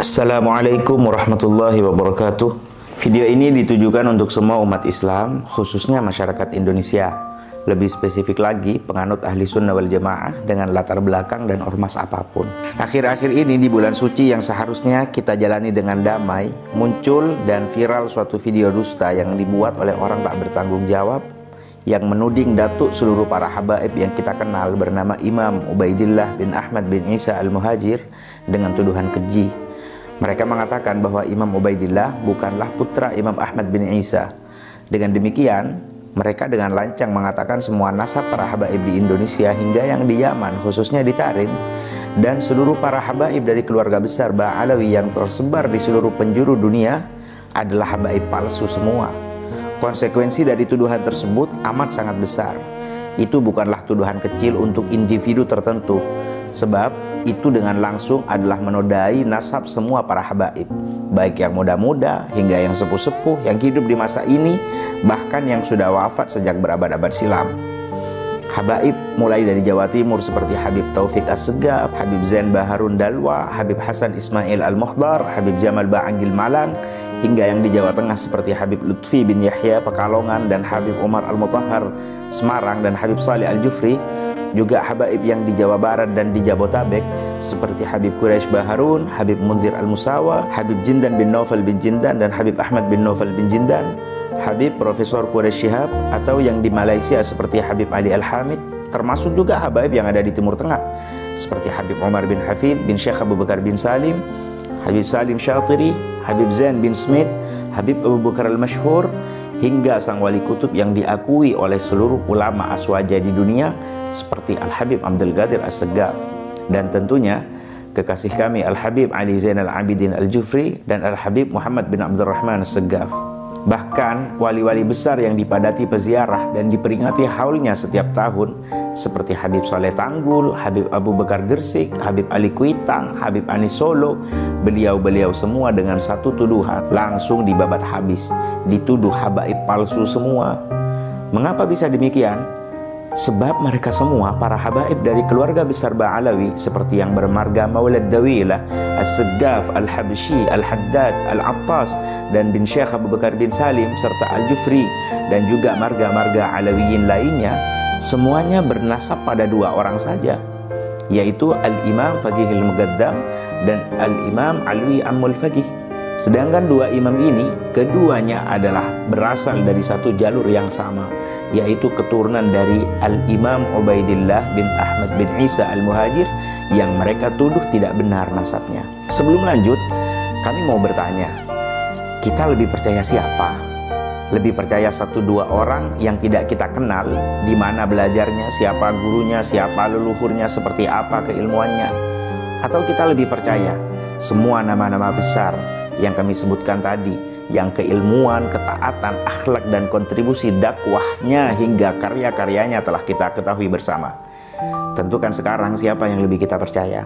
Assalamualaikum warahmatullahi wabarakatuh. Video ini ditujukan untuk semua umat Islam, khususnya masyarakat Indonesia. Lebih spesifik lagi, penganut ahli sunnah wal jamaah dengan latar belakang dan ormas apapun. Akhir-akhir ini di bulan suci yang seharusnya kita jalani dengan damai, muncul dan viral suatu video dusta yang dibuat oleh orang tak bertanggung jawab yang menuding datuk seluruh para habaib yang kita kenal bernama Imam Ubaidillah bin Ahmad bin Isa al-Muhajir dengan tuduhan keji. Mereka mengatakan bahwa Imam Ubaidillah bukanlah putra Imam Ahmad bin Isa. Dengan demikian, mereka dengan lancang mengatakan semua nasab para habaib di Indonesia hingga yang di Yaman, khususnya di Tarim, dan seluruh para habaib dari keluarga besar Ba'alawi yang tersebar di seluruh penjuru dunia adalah habaib palsu semua. Konsekuensi dari tuduhan tersebut amat sangat besar. Itu bukanlah tuduhan kecil untuk individu tertentu, sebab itu dengan langsung adalah menodai nasab semua para habaib, baik yang muda-muda hingga yang sepuh-sepuh yang hidup di masa ini, bahkan yang sudah wafat sejak berabad-abad silam. Habaib mulai dari Jawa Timur seperti Habib Taufik As-Segaf, Habib Zain Baharun Dalwa, Habib Hasan Ismail Al-Muhdar, Habib Jamal Ba'agil Malang, hingga yang di Jawa Tengah seperti Habib Lutfi bin Yahya Pekalongan dan Habib Umar Al-Mutahhar Semarang dan Habib Saleh Al-Jufri. Juga habaib yang di Jawa Barat dan di Jabotabek seperti Habib Quraisy Baharun, Habib Munzir Al-Musawa, Habib Jindan bin Naufal bin Jindan dan Habib Ahmad bin Naufal bin Jindan, Habib Profesor Quraisy Shihab, atau yang di Malaysia seperti Habib Ali Al-Hamid, termasuk juga habaib yang ada di Timur Tengah seperti Habib Umar bin Hafid bin Syekh Abu Bakar bin Salim, Habib Salim Syatiri, Habib Zain bin Smith, Habib Abu Bakar Al-Masyhur, hingga sang wali kutub yang diakui oleh seluruh ulama aswaja di dunia seperti Al-Habib Abdul Qadir As-Segaf, dan tentunya kekasih kami Al-Habib Ali Zainal Abidin Al-Jufri dan Al-Habib Muhammad bin Abdurrahman As-Segaf. Bahkan wali-wali besar yang dipadati peziarah dan diperingati haulnya setiap tahun seperti Habib Saleh Tanggul, Habib Abu Bakar Gersik, Habib Ali Kuitang, Habib Anis Solo, beliau-beliau semua dengan satu tuduhan langsung dibabat habis, dituduh habaib palsu semua. Mengapa bisa demikian? Sebab mereka semua para habaib dari keluarga besar Ba'alawi seperti yang bermarga Maulad Dawilah, As-Segaf, Al-Habsyi, Al-Haddad, Al-Attas, dan bin Syekh Abu Bakar bin Salim, serta Al-Jufri, dan juga marga-marga Alawiyin lainnya, semuanya bernasab pada dua orang saja, yaitu Al-Imam Faqihil Muqaddam dan Al-Imam Alwi Ammul Faqih. Sedangkan dua imam ini, keduanya adalah berasal dari satu jalur yang sama, yaitu keturunan dari Al-Imam Ubaidillah bin Ahmad bin Isa Al-Muhajir yang mereka tuduh tidak benar nasabnya. Sebelum lanjut, kami mau bertanya, kita lebih percaya siapa? Lebih percaya satu dua orang yang tidak kita kenal, di mana belajarnya, siapa gurunya, siapa leluhurnya, seperti apa keilmuannya? Atau kita lebih percaya semua nama-nama besar yang kami sebutkan tadi, yang keilmuan, ketaatan, akhlak, dan kontribusi dakwahnya hingga karya-karyanya telah kita ketahui bersama? Tentukan sekarang siapa yang lebih kita percaya.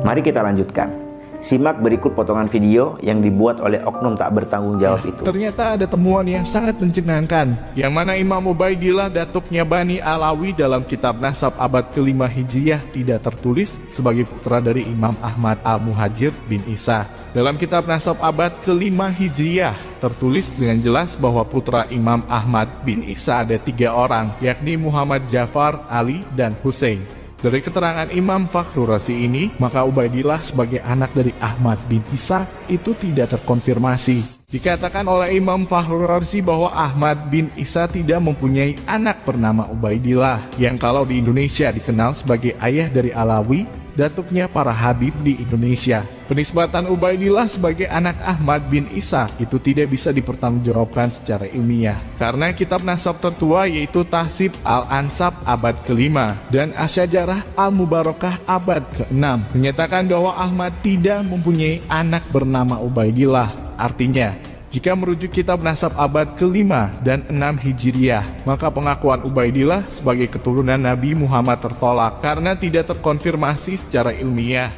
Mari kita lanjutkan. Simak berikut potongan video yang dibuat oleh oknum tak bertanggung jawab itu. Ternyata ada temuan yang sangat mencengangkan, yang mana Imam Ubaidillah datuknya Bani Alawi dalam kitab Nasab abad ke-5 Hijriyah tidak tertulis sebagai putra dari Imam Ahmad Al-Muhajir bin Isa. Dalam kitab Nasab abad ke-5 Hijriyah tertulis dengan jelas bahwa putra Imam Ahmad bin Isa ada 3 orang, yakni Muhammad Ja'far, Ali, dan Hussein. Dari keterangan Imam Fakhrur Razi ini, maka Ubaidillah sebagai anak dari Ahmad bin Isa itu tidak terkonfirmasi. Dikatakan oleh Imam Fakhrur Razi bahwa Ahmad bin Isa tidak mempunyai anak bernama Ubaidillah, yang kalau di Indonesia dikenal sebagai ayah dari Alawi, datuknya para habib di Indonesia. Penisbatan Ubaidillah sebagai anak Ahmad bin Isa itu tidak bisa dipertanggungjawabkan secara ilmiah, karena kitab nasab tertua yaitu Tahsib Al-Ansab abad ke-5 dan Asyajarah Al-Mubarakah abad ke-6 menyatakan bahwa Ahmad tidak mempunyai anak bernama Ubaidillah. Artinya, jika merujuk kitab nasab abad ke-5 dan 6 Hijriyah, maka pengakuan Ubaidillah sebagai keturunan Nabi Muhammad tertolak karena tidak terkonfirmasi secara ilmiah.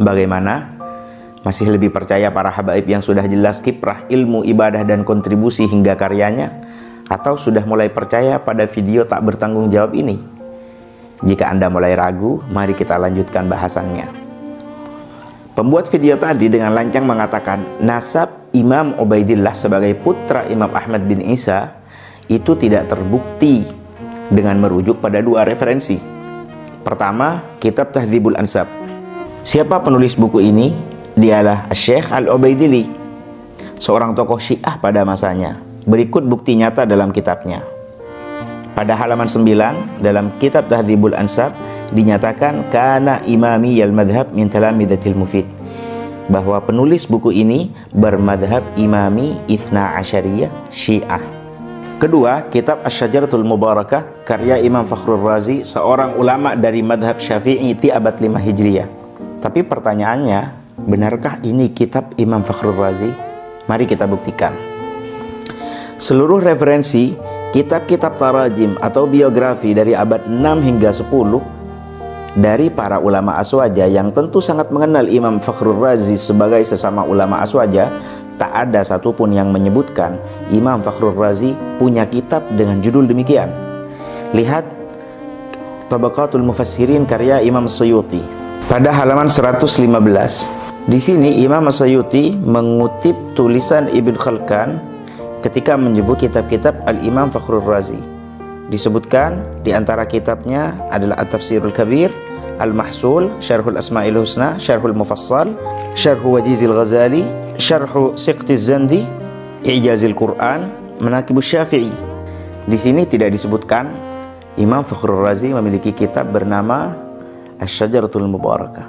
Bagaimana? Masih lebih percaya para habaib yang sudah jelas kiprah ilmu, ibadah, dan kontribusi hingga karyanya? Atau sudah mulai percaya pada video tak bertanggung jawab ini? Jika Anda mulai ragu, mari kita lanjutkan bahasannya. Pembuat video tadi dengan lancang mengatakan nasab Imam Ubaidillah sebagai putra Imam Ahmad bin Isa itu tidak terbukti dengan merujuk pada dua referensi. Pertama, kitab Tahdzibul Ansab. Siapa penulis buku ini? Dialah Syekh Al-Ubaidili, seorang tokoh Syiah pada masanya. Berikut bukti nyata dalam kitabnya. Pada halaman 9 dalam kitab Tahdzibul Ansab dinyatakan kana imami al-madhab min talamidatil mufid, bahwa penulis buku ini bermadhab imami Ithna Asyariyah Syiah. Kedua, kitab Asy-Syajaratul Mubarakah karya Imam Fakhrur Razi, seorang ulama dari madhab Syafi'i di abad 5 Hijriah. Tapi pertanyaannya, benarkah ini kitab Imam Fakhrur Razi? Mari kita buktikan. Seluruh referensi kitab-kitab tarajim atau biografi dari abad 6 hingga 10 dari para ulama Aswaja yang tentu sangat mengenal Imam Fakhrur Razi sebagai sesama ulama Aswaja, tak ada satupun yang menyebutkan Imam Fakhrur Razi punya kitab dengan judul demikian. Lihat Tabaqatul Mufassirin karya Imam Suyuti pada halaman 115. Di sini Imam Suyuti mengutip tulisan Ibn Khalkan ketika menyebut kitab-kitab Al-Imam Fakhrur Razi. Disebutkan di antara kitabnya adalah At-Tafsirul Kabir, Al-Mahsul, Syarhul Asma'il Husna, Syarhul Mufassal, Syarhu Wajizil Ghazali, Syarhu Siqtiz Zandi, I'jazil Quran, Manaqibus Syafi'i. Di sini tidak disebutkan Imam Fakhrur Razi memiliki kitab bernama Asy-Syajaratul Mubarakah.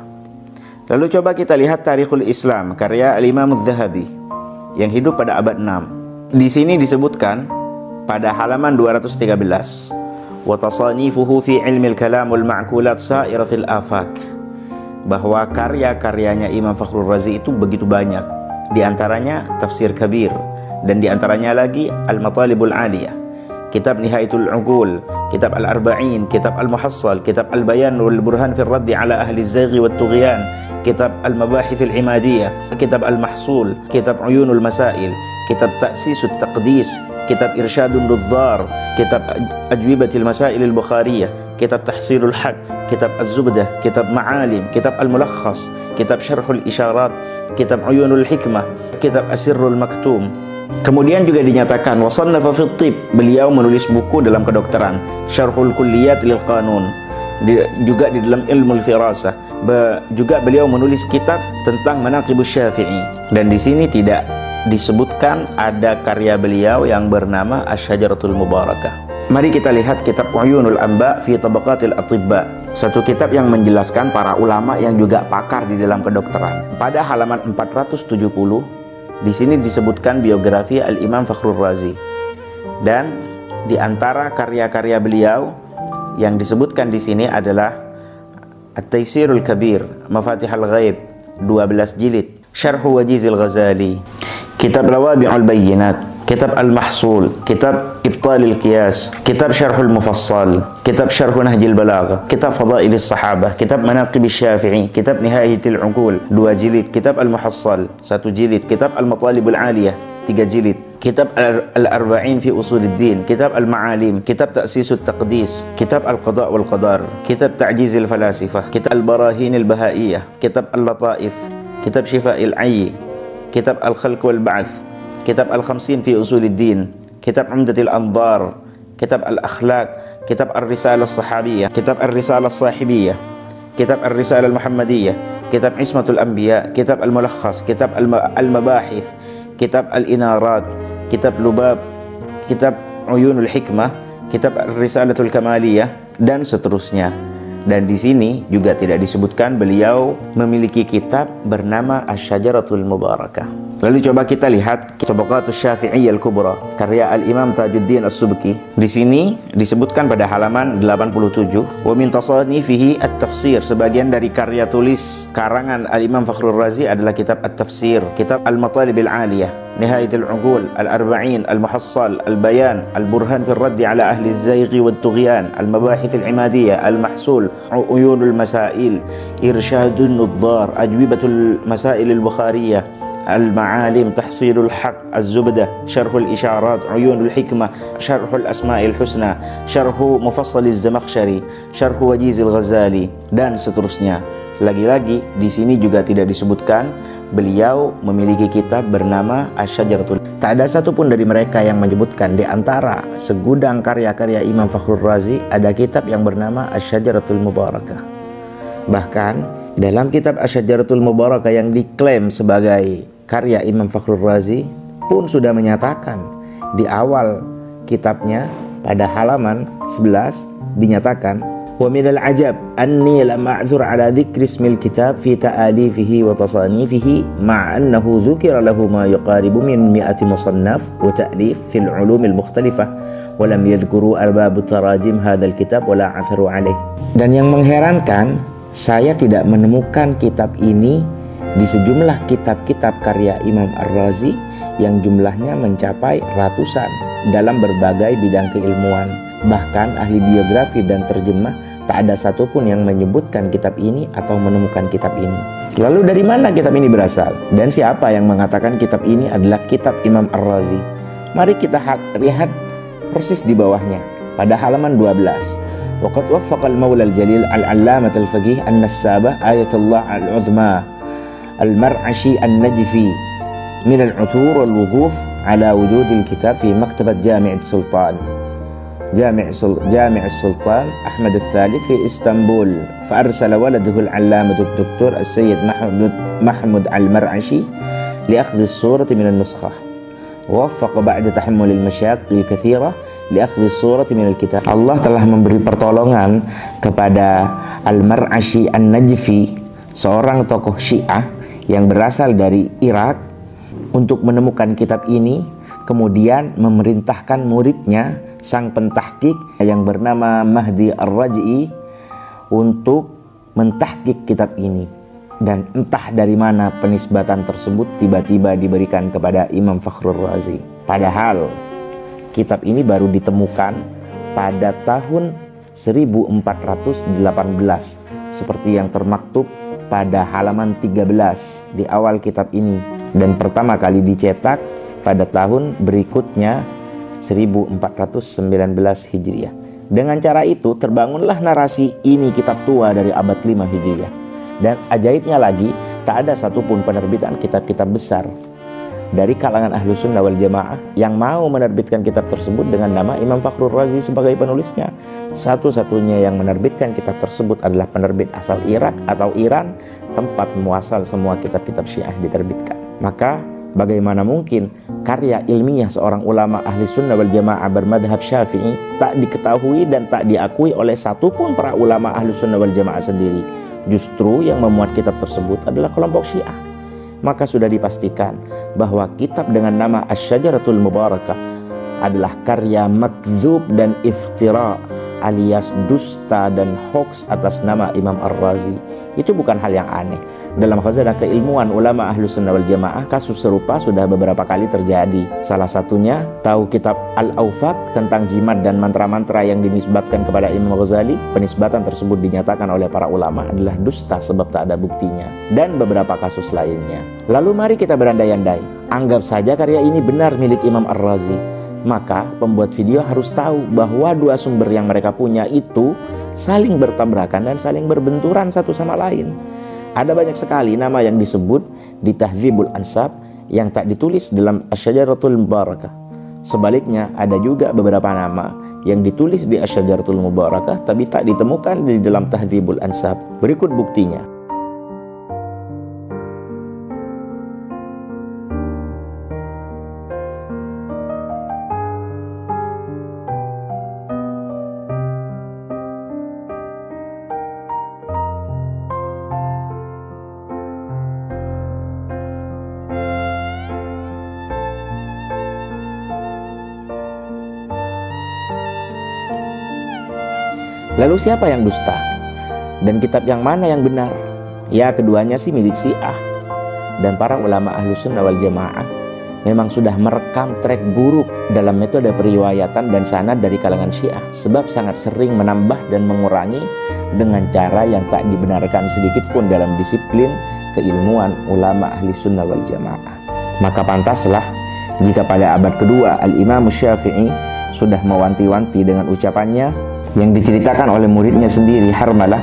Lalu coba kita lihat Tarikhul Islam karya Al-Imam Adz-Dzahabi yang hidup pada abad 6. Di sini disebutkan pada halaman 213, wa tasanifuhu fi ilmil kalam wal ma'kulat sa'ira fil afaq, bahwa karya-karyanya Imam Fakhrur Razi itu begitu banyak. Di antaranya Tafsir Kabir, dan di antaranya lagi Al-Matalibul Aliyah, kitab Nihayatul Uqul, kitab Al-Arba'in, kitab Al-Muhassal, kitab Al-Bayan wal Burhan fi Raddi ala ahli az-zaghi wat tughyan, kitab Al-Mabahith al-Imadiyah, kitab Al-Mahsul, kitab Uyunul Masail, kitab Ta'sisut Taqdis, kitab Irsyadun Nudzar, kitab Ajwibatil Masail al-Bukhariyah, kitab Tahsilul Haq, kitab Az-Zubdah, kitab Ma'alim, kitab Al-Mulakhas, kitab Syarhul Isyarat, kitab Uyunul Hikmah, kitab Asirrul Maktum. Kemudian juga dinyatakan wasannafa fi Thib, beliau menulis buku dalam kedokteran, Syarhul Kulliyat lil Qanun, juga di dalam Ilmul Firasah. Juga beliau menulis kitab tentang Manaqibus Syafi'i, dan di sini tidak disebutkan ada karya beliau yang bernama Asy-Syajaratul Mubarakah. Mari kita lihat kitab Uyunul Anba fi Tabaqatil Atibba, satu kitab yang menjelaskan para ulama yang juga pakar di dalam kedokteran. Pada halaman 470 di sini disebutkan biografi Al-Imam Fakhrur Razi, dan di antara karya-karya beliau yang disebutkan di sini adalah At-Taysirul Kabir, Mafatihul Ghaib 12 jilid, Syarhu Wajizil Ghazali, kitab Lawabi'ul Bayyinat, kitab Al-Mahsul, kitab Ibtalil Qiyas, kitab Syarhul Mufassal, kitab Syarhu Nahjil Balaghah, kitab Fadailis Sahabah, kitab Manaqibus Syafi'i, kitab Nihayatul Uqul 2 jilid, kitab Al-Muhassal 1 jilid, kitab Al-Matalibul Aliyah 3 jilid, kitab Al-Arba'in fi Usuluddin, kitab Al-Ma'alim, kitab Ta'sisut Taqdis, kitab Al-Qada' wal Qadar, kitab Ta'jizil Falasifah, kitab Al-Barahin al-Bahaiyah, kitab Al-Lataif, kitab Syifa'il Ayyi, kitab Al-Khalq wal Ba'th, kitab Al-Khamsin fi Usuluddin, kitab Umdatil Anzar, kitab Al-Akhlaq, kitab Ar-Risalah As-Sahabiyah, kitab Ar-Risalah As-Sahibiyah, kitab Ar-Risalah Al-Muhammadiyah, kitab Ismatul Anbiya, kitab Al-Mulakhas, kitab Al-Mabahith, kitab Al-Inarat, kitab Lubab, kitab Uyunul Hikmah, kitab Ar-Risalatul Kamaliyah, dan seterusnya. Dan di sini juga tidak disebutkan beliau memiliki kitab bernama Asy-Syajaratul Mubarakah. Lalu coba kita lihat Tabaqatus Syafi'iyyah Al-Kubra karya Al-Imam Tajuddin As-Subki. Di sini disebutkan pada halaman 87, wa min tasanifihi at-tafsir, sebagian dari karya tulis karangan Al-Imam Fakhrur Razi adalah kitab At-Tafsir, kitab Al-Matalibil Aliyah, Nihayatul Uqul, Al-Arba'in, Al-Muhassal, Al-Bayan, Al-Burhan fi Raddi ala ahli az-zaygi wat tughyan, Al-Mabahith al-Imadiyah, Al-Mahsul, Uyunul Masail, Irsyadun Nudzar, Ajwibatul Masail al-Bukhariyah, Al-Ma'alim, Tahsilul Haq, Az-Zubdah, Syarhul Isyarat, Uyunul Hikmah, Syarhul Asma'il Husna, Syarhu Mufassaliz Zamakhsyari, Syarhu Wajizil Ghazali, dan seterusnya. Lagi-lagi di sini juga tidak disebutkan beliau memiliki kitab bernama Asy-Syajaratul. Tak ada satupun dari mereka yang menyebutkan di antara segudang karya-karya Imam Fakhrul Razi ada kitab yang bernama Asy-Syajaratul Mubarakah. Bahkan dalam kitab Asy-Syajaratul Mubarakah yang diklaim sebagai karya Imam Fakhrul Razi pun sudah menyatakan di awal kitabnya pada halaman 11 dinyatakan, wa minal ajab anni lam a'dzur ala dzikri ismil kitab fi ta'alifihi wa tasanifihi ma'a annahu dzukira lahu ma yuqaribu min 100 musannaf wa ta'lif fil ulumil mukhtalifah wa lam yadhkuru arbab tarajim hadzal kitab wa la 'atharu alaih. Dan yang mengherankan, saya tidak menemukan kitab ini di sejumlah kitab-kitab karya Imam Ar-Razi yang jumlahnya mencapai ratusan dalam berbagai bidang keilmuan. Bahkan ahli biografi dan terjemah tak ada satupun yang menyebutkan kitab ini atau menemukan kitab ini. Lalu dari mana kitab ini berasal? Dan siapa yang mengatakan kitab ini adalah kitab Imam Ar-Razi? Mari kita lihat persis di bawahnya pada halaman 12. Waqad waffaqa al-Maula al-Jalil al-Allamah al-Faqih an-Nassabah ayatullah al-Uzma al-Mar'ashi an-Najfi min al-'uthur wal-wuquf ala wujud al-kitab fi maktabat Jami' al-Sultan جامع السلطان أحمد الثالث في إسطنبول فأرسل ولده العلامة الدكتور السيد محمود المرعشي لأخذ الصورة من النسخة ووفق بعد تحمل المشاق الكثيرة لأخذ الصورة من الكتاب. Allah telah memberi pertolongan kepada Al-Mar'ashi An-Najfi, seorang tokoh Syiah yang berasal dari Irak, untuk menemukan kitab ini, kemudian memerintahkan muridnya sang pentahkik yang bernama Mahdi Ar-Raj'i untuk mentahkik kitab ini. Dan entah dari mana penisbatan tersebut tiba-tiba diberikan kepada Imam Fakhrul Razi. Padahal kitab ini baru ditemukan pada tahun 1418 seperti yang termaktub pada halaman 13 di awal kitab ini, dan pertama kali dicetak pada tahun berikutnya 1419 Hijriah. Dengan cara itu terbangunlah narasi ini kitab tua dari abad 5 Hijriah. Dan ajaibnya lagi, tak ada satupun penerbitan kitab-kitab besar dari kalangan Ahlus Sunnah wal Jamaah yang mau menerbitkan kitab tersebut dengan nama Imam Fakhrul Razi sebagai penulisnya. Satu-satunya yang menerbitkan kitab tersebut adalah penerbit asal Irak atau Iran, tempat muasal semua kitab-kitab Syiah diterbitkan. Maka bagaimana mungkin karya ilmiah seorang ulama ahli sunnah wal jamaah bermadhab syafi'i tak diketahui dan tak diakui oleh satupun para ulama ahli sunnah wal jamaah sendiri? Justru yang memuat kitab tersebut adalah kelompok Syiah. Maka sudah dipastikan bahwa kitab dengan nama Asy-Syajaratul Mubarakah adalah karya makdzub dan iftira, alias dusta dan hoax atas nama Imam Ar-Razi. Itu bukan hal yang aneh. Dalam khazanah keilmuan ulama Ahlus Sunnah wal Jamaah, kasus serupa sudah beberapa kali terjadi. Salah satunya, tahu kitab Al-Awfaq tentang jimat dan mantra-mantra yang dinisbatkan kepada Imam Ghazali? Penisbatan tersebut dinyatakan oleh para ulama adalah dusta sebab tak ada buktinya. Dan beberapa kasus lainnya. Lalu mari kita berandai-andai. Anggap saja karya ini benar milik Imam Ar-Razi. Maka pembuat video harus tahu bahwa dua sumber yang mereka punya itu saling bertabrakan dan saling berbenturan satu sama lain. Ada banyak sekali nama yang disebut di Tahdzibul Ansab yang tak ditulis dalam Asy-Syajaratul Mubarakah. Sebaliknya ada juga beberapa nama yang ditulis di Asy-Syajaratul Mubarakah tapi tak ditemukan di dalam Tahdzibul Ansab. Berikut buktinya. Lalu siapa yang dusta? Dan kitab yang mana yang benar? Ya, keduanya sih milik Syiah. Dan para ulama Ahlus Sunnah wal Jamaah memang sudah merekam trek buruk dalam metode periwayatan dan sanad dari kalangan Syiah, sebab sangat sering menambah dan mengurangi dengan cara yang tak dibenarkan sedikit pun dalam disiplin keilmuan ulama Ahli Sunnah wal Jamaah. Maka pantaslah jika pada abad kedua Al-Imam Syafi'i sudah mewanti-wanti dengan ucapannya yang diceritakan oleh muridnya sendiri Harmalah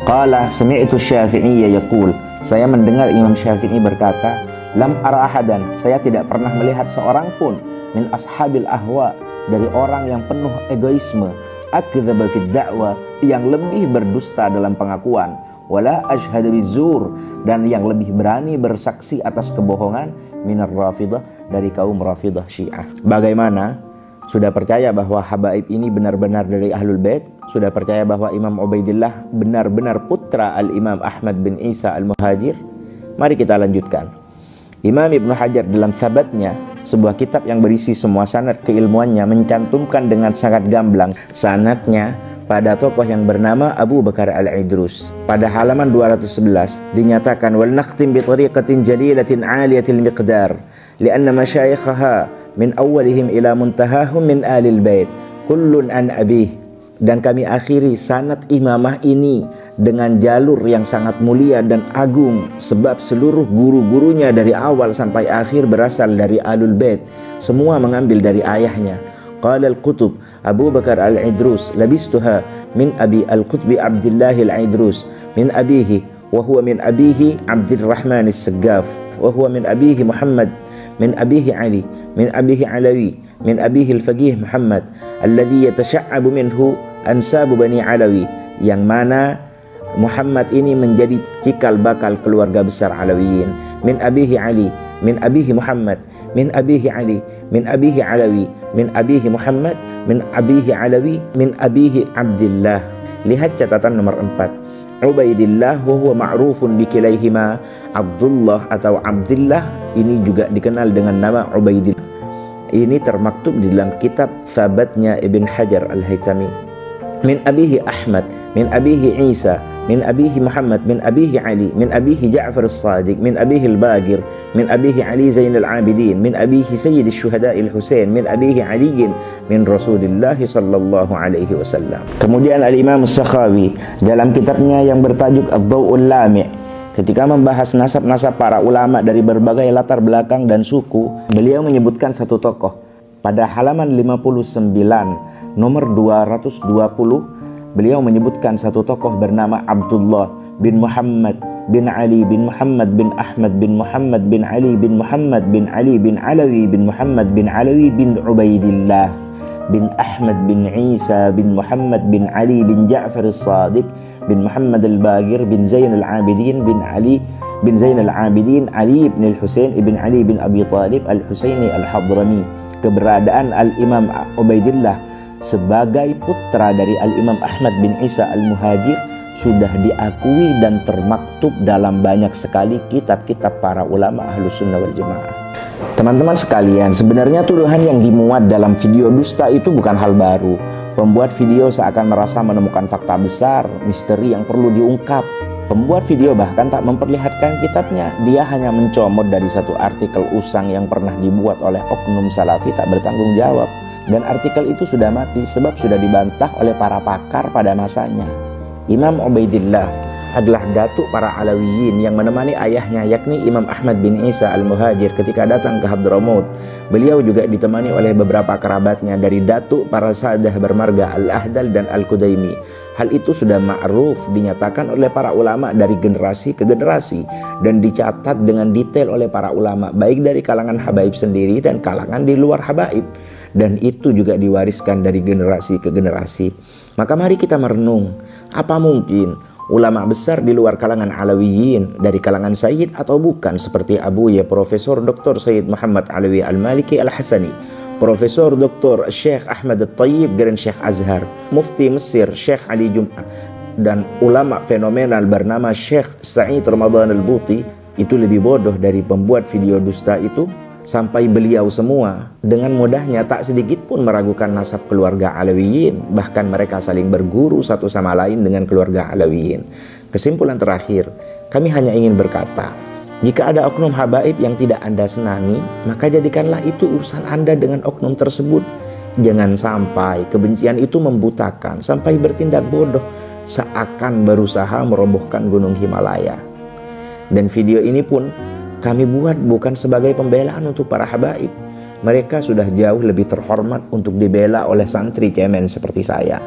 Qala sami'tu Syafi'i yaqul, saya mendengar Imam Syafi'i berkata, lam ara ahadan, saya tidak pernah melihat seorang pun min ashabil ahwa, dari orang yang penuh egoisme, akdzaba fid da'wa, yang lebih berdusta dalam pengakuan, wala ashhadu bizur, dan yang lebih berani bersaksi atas kebohongan, minar rafidah, dari kaum rafidah Syiah. Bagaimana? Sudah percaya bahwa habaib ini benar-benar dari Ahlul Bait? Sudah percaya bahwa Imam Ubaidillah benar-benar putra Al-Imam Ahmad bin Isa Al-Muhajir? Mari kita lanjutkan. Imam Ibnu Hajar dalam Sabatnya, sebuah kitab yang berisi semua sanad keilmuannya, mencantumkan dengan sangat gamblang sanadnya pada tokoh yang bernama Abu Bakar Al-Idrus. Pada halaman 211 dinyatakan, wal nakhtim bi tariqatin jalilatin 'aliyatil miqdar li'anna masyayikhaha min awwalihim ila muntahahum min alil bait kullun an abih. Dan kami akhiri sanad imamah ini dengan jalur yang sangat mulia dan agung, sebab seluruh guru-gurunya dari awal sampai akhir berasal dari Ahlul Bait, semua mengambil dari ayahnya. Qala al-Qutb Abu Bakar Al-Idrus labistuha min abi al-Qutbi Abdullah Al-Idrus min abihi wa huwa min abihi Abdurrahman As-Saggaf wa huwa min abihi Muhammad min abihi Ali min abihi Alawi min abihi al-Faqih Muhammad alladhi yatasha'abu minhu ansabu Bani Alawi, yang mana Muhammad ini menjadi cikal bakal keluarga besar Alawiyin. Min abihi Ali min abihi Muhammad min abihi Ali min abihi Alawi min abihi Muhammad min abihi Alawi min abihi Abdillah. Lihat catatan nomor 4. Ubaidillah wa huwa ma'rufun bikilaihima, Abdullah atau Abdillah ini juga dikenal dengan nama Ubaidillah. Ini termaktub di dalam kitab Sabatnya Ibn Hajar Al-Haytami. Min abihi Ahmad min abihi Isa min abihi Muhammad min abihi Ali min abihi Ja'far As-Sadiq min abihi Al-Bagir min abihi Ali Zainal Abidin min abihi Sayyid Syuhada Al-Husain min abihi Ali min Rasulillah sallallahu alaihi wasallam. Kemudian Al-Imam As-Sakhawi dalam kitabnya yang bertajuk Ad-Daw'ul Lami', ketika membahas nasab-nasab para ulama dari berbagai latar belakang dan suku, beliau menyebutkan satu tokoh. Pada halaman 59 nomor 220 beliau menyebutkan satu tokoh bernama Abdullah bin Muhammad bin Ali bin Muhammad bin Ahmad bin Muhammad bin Ali bin Muhammad bin Ali bin Alawi bin Muhammad bin Alawi bin Ubaidillah bin Ahmad bin Isa bin Muhammad bin Ali bin Ja'far As-Sadiq bin Muhammad Al-Bagir bin Zain Al-Abidin bin Ali bin Zain Al-Abidin Ali bin Al-Husain ibn Ali bin Abi Talib Al-Husaini Al-Hadrami. Keberadaan Al-Imam Ubaidillah sebagai putra dari Al-Imam Ahmad bin Isa Al-Muhajir sudah diakui dan termaktub dalam banyak sekali kitab-kitab para ulama Ahlus Sunnah wal Jamaah. Teman-teman sekalian, sebenarnya tuduhan yang dimuat dalam video dusta itu bukan hal baru. Pembuat video seakan merasa menemukan fakta besar, misteri yang perlu diungkap. Pembuat video bahkan tak memperlihatkan kitabnya. Dia hanya mencomot dari satu artikel usang yang pernah dibuat oleh oknum salafi tak bertanggung jawab. Dan artikel itu sudah mati sebab sudah dibantah oleh para pakar pada masanya. Imam Ubaidillah adalah datuk para Alawiyin yang menemani ayahnya, yakni Imam Ahmad bin Isa Al-Muhajir ketika datang ke Hadramaut. Beliau juga ditemani oleh beberapa kerabatnya dari datuk para sadah bermarga Al-Ahdal dan Al-Qudaimi. Hal itu sudah ma'ruf, dinyatakan oleh para ulama dari generasi ke generasi dan dicatat dengan detail oleh para ulama baik dari kalangan habaib sendiri dan kalangan di luar habaib. Dan itu juga diwariskan dari generasi ke generasi. Maka mari kita merenung, apa mungkin ulama besar di luar kalangan Alawiyin, dari kalangan Sayyid atau bukan, seperti Abuya Profesor Dr. Sayyid Muhammad Alawi Al-Maliki Al-Hasani, Profesor Dr. Syekh Ahmad Al-Tayyib Grand Syekh Azhar, Mufti Mesir Syekh Ali Jum'ah, dan ulama fenomenal bernama Syekh Sa'id Ramadan Al-Buti, itu lebih bodoh dari pembuat video dusta itu. Sampai beliau semua dengan mudahnya tak sedikit pun meragukan nasab keluarga Alawiyin. Bahkan mereka saling berguru satu sama lain dengan keluarga Alawiyin. Kesimpulan terakhir, kami hanya ingin berkata, jika ada oknum habaib yang tidak Anda senangi, maka jadikanlah itu urusan Anda dengan oknum tersebut. Jangan sampai kebencian itu membutakan sampai bertindak bodoh seakan berusaha merobohkan gunung Himalaya. Dan video ini pun kami buat bukan sebagai pembelaan untuk para habaib, Mereka sudah jauh lebih terhormat untuk dibela oleh santri cemen seperti saya.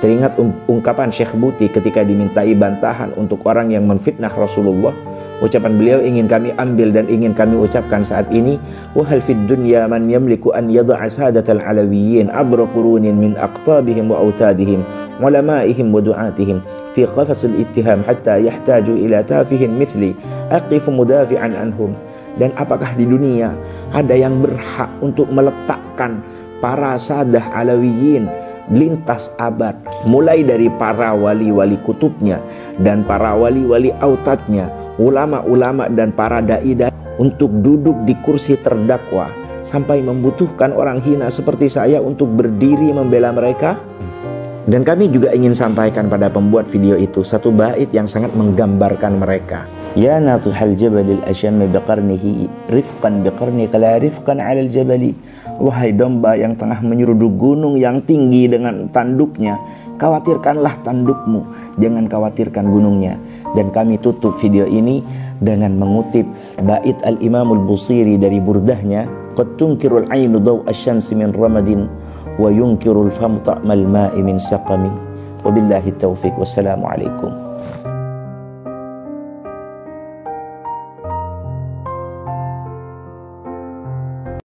Teringat ungkapan Syekh Buti ketika dimintai bantahan untuk orang yang menfitnah Rasulullah. Ucapan beliau ingin kami ambil dan ingin kami ucapkan saat ini. Wa hal fid dunya man yamliku an yad'a sadatal alawiyyin abra qurunin min aqtabihim wa autadihim ulamaihim wa du'atihim fi qafas al-ittiham hatta yahtaju ila tafihin mithli aqifu mudafi'an anhum. Dan apakah di dunia ada yang berhak untuk meletakkan para sadah alawiyin lintas abad, mulai dari para wali-wali kutubnya dan para wali-wali autadnya, ulama-ulama dan para dai-dai untuk duduk di kursi terdakwa sampai membutuhkan orang hina seperti saya untuk berdiri membela mereka? Dan kami juga ingin sampaikan pada pembuat video itu satu bait yang sangat menggambarkan mereka. Ya natihal jabalil asyammi biqarnihi rifqan biqarnika la rifqan 'alal jabali. Wahai domba yang tengah menyeruduk gunung yang tinggi dengan tanduknya, khawatirkanlah tandukmu, jangan khawatirkan gunungnya. Dan kami tutup video ini dengan mengutip bait Al-Imamul Busiri dari burdahnya, qad tunkirul 'ainu daw asy-syamsi min ramadin wa yunkirul famu ta'mal ma'i min saqami. Wabillahi taufiq. Wassalamu alaikum.